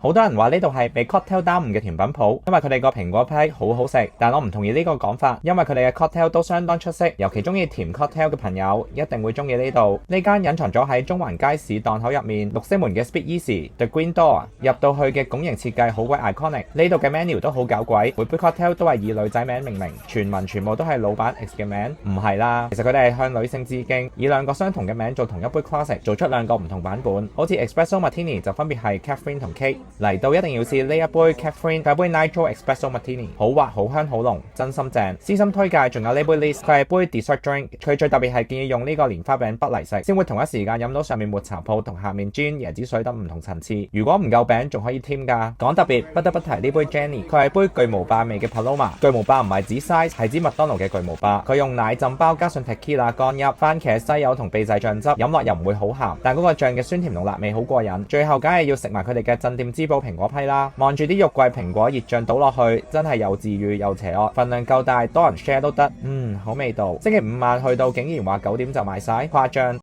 好多人話呢度係被 cocktail 耽誤嘅甜品鋪，因為佢哋個蘋果批好好食，但我唔同意呢個講法，因為佢哋嘅 cocktail 都相當出色，尤其中意甜 cocktail 嘅朋友一定會中意呢度。呢間隱藏咗喺中環街市檔口入面綠色門嘅 Speakeasy The Green Door， 入到去嘅拱形設計好鬼 iconic， 呢度嘅 menu 都好搞鬼，每杯 cocktail 都係以女仔名命名，傳聞全部都係老闆 X 嘅名，唔係啦，其實佢哋係向女性致敬，以兩個相同嘅名做同一杯 classic， 做出兩個唔同版本，好似 Espresso Martini 就分別係 Catherine 同 Kate， 嚟到一定要試呢一杯 Catherine， 係杯 Nitro Espresso Martini， 好滑好香好濃，真心正，私心推介。仲有呢杯 List， 佢係杯 dessert drink， 佢最特別係建議用呢個蓮花餅筆嚟食，先會同一時間飲到上面抹茶泡同下面 gin 椰子水等唔同層次，如果唔夠餅仲可以添㗎。講特別不得不提呢杯 Jenny， 佢係杯巨無霸味嘅 Paloma， 巨無霸唔係指 size， 係指麥當勞嘅巨無霸，佢用奶浸包加上 tequila 乾邑、番茄、西柚同秘製醬汁，飲落又唔會好鹹，但嗰個醬嘅酸甜同辣味好過癮。最後梗係要食埋佢哋嘅鎮店之寶蘋果批啦，望住啲肉桂蘋果熱醬倒落去，真係又治癒又邪惡，份量夠大，多人 share 都得，好味道。星期五晚去到竟然話9點就賣晒，誇張。